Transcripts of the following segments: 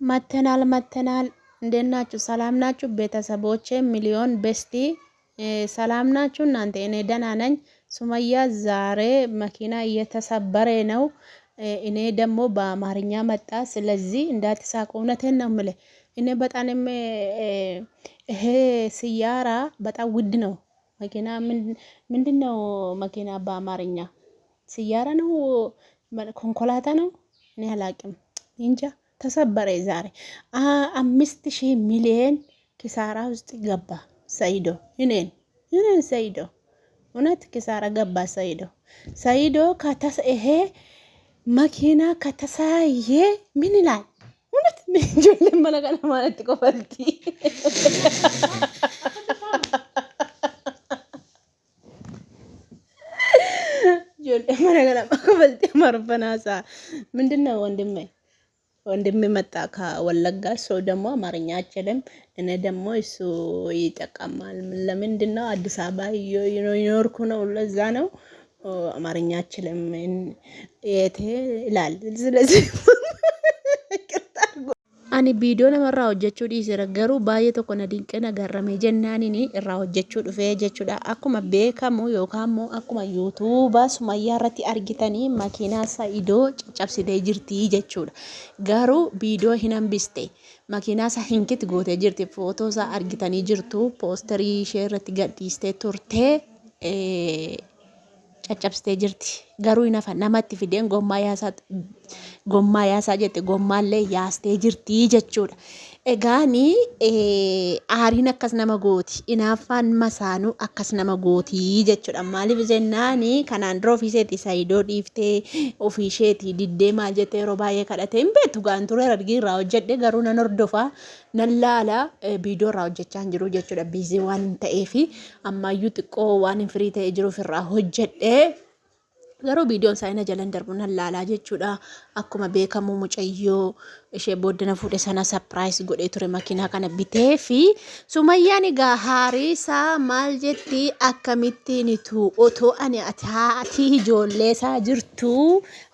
መተናል እንዴት ናችሁ? ሰላም ናችሁ? ቤተሰቦቼ ሚሊዮን ቤስቲ ሰላም ናችሁ? እናንተ እኔ ደህና ነኝ። ሱመያ ዛሬ መኪና እየተሰበረ ነው። እኔ ደግሞ በአማርኛ መጣ። ስለዚህ እንዳትሳቁ፣ እውነቴን ነው የምልህ። እኔ በጣም ይሄ ስያራ በጣም ውድ ነው። መኪና ምንድነው? መኪና በአማርኛ ስያራ ነው? ኮንኮላታ ነው? እኔ አላቅም እንጃ። ተሰበረ ዛሬ 5,000 ሚሊዮን ኪሳራ ውስጥ ገባ ሰይዶ። እኔን ሰይዶ እውነት ኪሳራ ገባ ሰይዶ ይሄ መኪና ከተሳየ ምን ይላል? እውነት ጆሌ መለቀለ ማለት ቆፈልቲ ጆሌ መለቀለ ቆፈልቲ ማርፈናሳ ምንድነው? ወንድሜ መጣ ከወለጋ። ሰው ደግሞ አማርኛ አይችልም። እኔ ደግሞ እሱ ይጠቀማል። ለምንድነው? አዲስ አበባ ይኖርኩ ነው፣ ለዛ ነው አማርኛ አይችልም የት ይላል። ስለዚህ ani ቪዲዮ namarraa hojjechuu dhiisera garuu baay'ee tokko na dinqee nagarrame jennaanini irraa hojjechuu dhufee jechuudha. Akkuma beekamu yookaan immoo akkuma yuutuubaa Sumayyaa irratti argitanii makiinaa Sa'idoo caccabsitee jirti jechuudha. Garuu viidiyoo hin hambiste makiinaa isaa hinkiti gootee jirti. Footoo isaa argitanii jirtu. Poosterii ishee irratti gadhiistee turtee caccabsitee jirti. Garuu nafa namatti fideen gommaa yaasaa jette, gommaallee yaastee jirti jechuudha. Egaani aariin akkas nama gooti, inaaffaan masaanuu akkas nama gooti jechuudha. Maaliif jennaani kanaan dura ofiiseeti Sa'idoo dhiiftee ofiisheeti diddee maal jettee yeroo baay'ee kadhatee hin beektu. Gaan ture argii irraa hojjedhe garuu nan hordofaa nan laala viidiyoo irraa hojjechaa hin jiru jechuudha. Biizii waan ta'eef ammayyuu xiqqoo waan hin firii ta'ee jiruuf irraa hojjedhe. Garuu viidiyoon isaa ina jalan darbu nan laalaa jechuudha. Akkuma beekamu mucayyoo ishee booddana fuudhe sana sapiraayis godhee ture makiinaa kana bitee fi Sumayyaan egaa haariisaa maal jetti? Akkamittiinitu otoo ani ati ijoollee isaa jirtu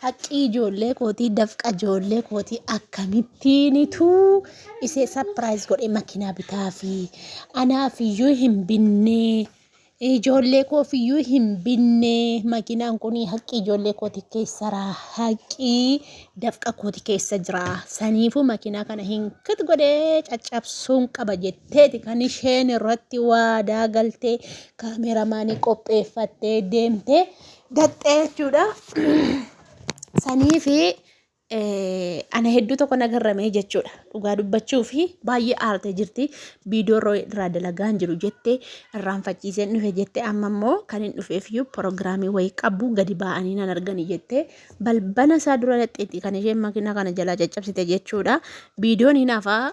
haqqii ijoollee kootii dafqa ijoollee kootii akkamittiinitu ishee sapiraayis godhee makiinaa bitaa fi anaafiyyuu hin binne. Ijoollee koofiyyuu hin binne makiinaan kun haqqii ijoollee kooti keessa jira, haqqii dafqa kooti keessa jira. Saniifuu makiinaa kana hinkit godhee caccabsuun qaba jetteeti kan isheen irratti waadaa galtee kaameramaanii qopheeffattee deemtee daxxee jechuudha. Saniifi ana hedduu tokko nagarramee jechuudha. Dhugaa dubbachuu fi baay'ee aartee jirti. Viidiyoo irraa dalagaa hin jiru jettee irraanfachiiseen dhufe jettee amma immoo kan hin dhufeefiyyuu proogiraamii wayii qabu gadi ba'anii nan arganii jettee balbala isaa dura dhexxeetti kan isheen makiinaa kana jalaa caccabsite jechuudha. Viidiyoon hin hafaa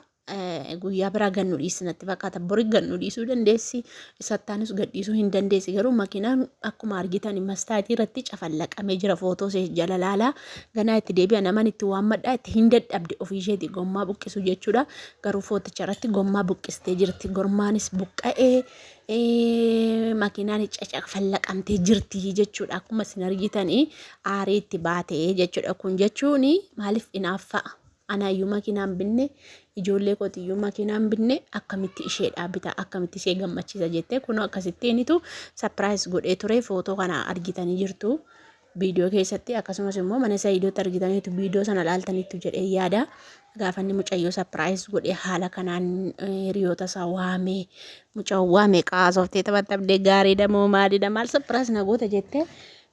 guyyaa biraa gannu dhiisnatti fakkaata. Bori gannu dhiisuu dandeessi, isattaanis gadhiisuu hin dandeessi. Garuu makiinaan akkuma argitan mastaatii irratti cafallaqamee jira. Footoo ishee jala laalaa ganaa itti deebi'a naman itti waammadhaa itti hin dadhabde ofiisheeti gommaa buqqisu jechuudha. Garuu footicha irratti gommaa buqqistee jirti. Gormaanis buqqa'ee makiinaan cafallaqamtee jirti jechuudha. Akkuma isin argitanii aarii itti baatee jechuudha. Kun jechuun maaliif inaaffa'a? Anaayyuu makiinaan binne ijoollee kootiyyuu makiinaan binne akkamitti ishee dhaabita, akkamitti ishee gammachiisa jettee kun akkasittiinitu sapiraayis godhee ture. Footoo kana argitanii jirtu viidiyoo keessatti. Akkasumas immoo mana Sa'idootti argitaniitu viidiyoo sana laaltaniitu jedhee yaada. Gaafanni mucayyoo sapiraayis godhee haala kanaan hiriyoota isaa waamee mucaa waamee qaasoftee taphattabdee gaariidha moo maalidha maal sapiraayis na goota jettee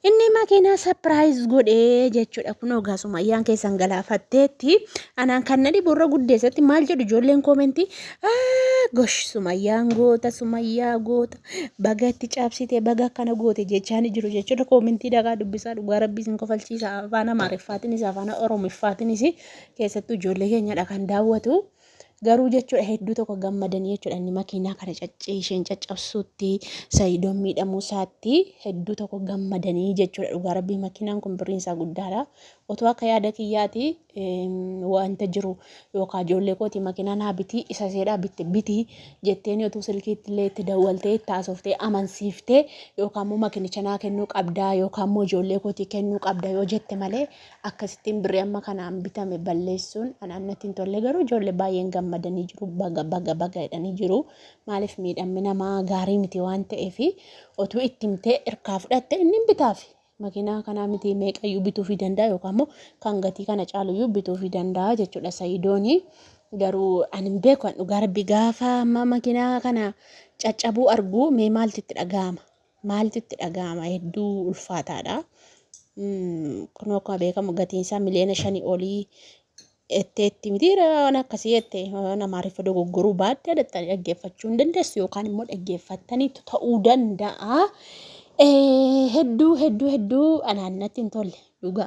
inni makiinaa sapiraayis godhee jechuudha. Kun ogaa Sumayyaan keessan galaafatteetti. Anaan kan na dhiburra guddeessatti maal jedhu ijoolleen koomentii gosh Sumayyaan goota, Sumayyaa goota, baga itti cabsite, baga akkana goote jechaan jiru jechuudha. Koomentii dhagaa dubbisaa dhugaa rabbiin kofalchiisa. Afaan Amaariffaatiinis afaan Oromiffaatis keessattuu ijoollee keenyadha kan daawwatu. Garuu jechuudha hedduu tokko gammadanii jechuudha. Inni makiinaa kana isheen caccabsuutti Sa'idoon miidhamuu isaatti hedduu tokko gammadanii jechuudha. Dhugaa rabbii makiinaan kun birriin isaa guddaadha. otoo akka yaada kiyyaati wanta jiru yookaan ijoollee kooti makiinaa naa biti isa seedhaa biti jetteen yoo silkiitti illee itti dawwaltee itti haasoftee amansiiftee yookaan immoo makiinicha naa kennuu qabdaa yookaan immoo ijoollee kooti kennuu qabda yoo jette malee akkasittiin birrii amma kanaan bitame balleessuun anaannatti hin tolle garuu ijoollee baay'een gammadanii jiru baga jedhanii jiru maaliif miidhamni namaa gaarii miti waan ta'eef otuu itti himtee hirkaa fudhatte inni bitaafi. Makiinaa kanaa miti meeqayyuu bituu fi danda'a yookaan immoo kan gatii kana caaluyyuu bituu fi danda'a jechuudha Sayidooni. Garuu ani hin beeku dhugaa rabbi gaafa amma makiinaa kana caccabuu argu mee maaltu itti dhaga'ama? Maaltu itti dhaga'ama? Hedduu ulfaataadha. Kun akkuma beekamu gatiin isaa miliyoona 5 olii itti miti waan akkasii jette nama ariifa dogoggoruu baadde dhaggeeffachuu hin dandeessu yookaan immoo dhaggeeffattaniitu ta'uu danda'a. Hedduu anaannatti hin tolle dhugaa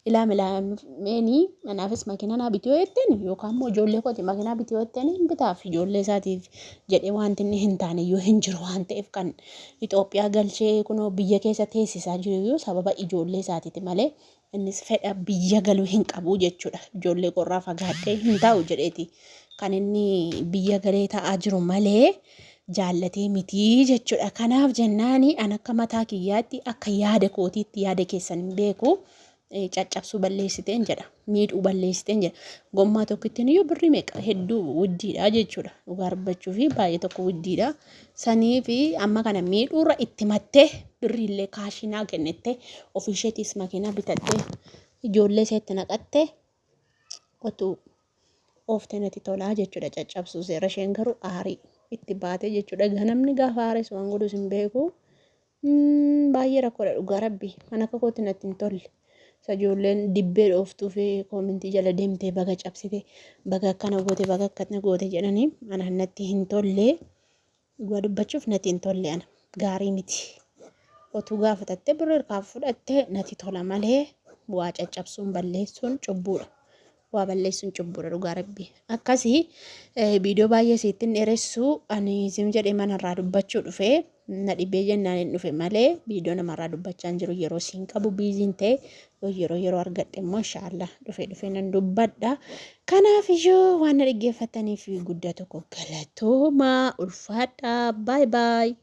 ilaameenii anaafis makiinaa naa bitiyoo jetteen yookaan immoo ijoollee kooti makiinaa bitiyoo jetteen hin bitaaf ijoollee isaatiif jedhee wanti inni hin taane iyyuu hin jiru waan ta'eef kan Itoophiyaa galchee kunoo biyya keessa teessisaa jiru iyyuu sababa ijoollee isaatiiti malee innis fedha biyya galuu hin qabu jechuudha ijoollee qorraa fagaadhee hin taa'u jedheeti kan inni biyya galee taa'aa jiru malee. Jaallatee mitii jechuudha. Kanaaf jennaani an akka mataa kiyyaatti akka yaada kootiitti yaada keessan hin beeku caccabsuu balleessiteen jedha. Miidhuu balleessiteen jedha. Gommaa tokkittiin iyyuu birrii meeqa hedduu widdiidha jechuudha. Dhugaa dubbachuu fi baay'ee tokko widdiidha. Sanii fi amma kana miidhuurra itti mattee birriillee kaashinaa kennettee ofiisheetiis makiinaa bitattee ijoollee seetti naqattee otuu ooftee natti tolaa jechuudha caccabsuu seera isheen garuu aarii. Itti baatee jechuudha ganamni gaafa haares waan godhus hin beeku baay'ee rakkoodha dhugaa rabbi kan akka kootti natti hin tolle ijoolleen dibbee dhooftuu fi koomintii jala deemtee baga cabsite baga akkana goote baga akkana goote jedhanii ana natti hin tolle dhugaa dubbachuuf natti hin tolle ana gaarii miti otuu gaafatattee birrii hirkaa fudhattee natti tola malee waa caccabsuun balleessuun cubbuudha. Waa balleessuun cubbuudha dhugaa rabbi akkasii viidiyoo baay'ee siittiin dheeressu ani sim jedhee manarraa dubbachuu dhufe na dhibee jennaan hin dhufe malee viidiyoo namarraa dubbachaa hin jiru yeroo siin qabu biiziin ta'e yeroo argadhe immoo inshaallah dhufe nan dubbadha kanaaf iyyuu waan na dhaggeeffataniif guddaa tokko galatooma ulfaadha baay baay.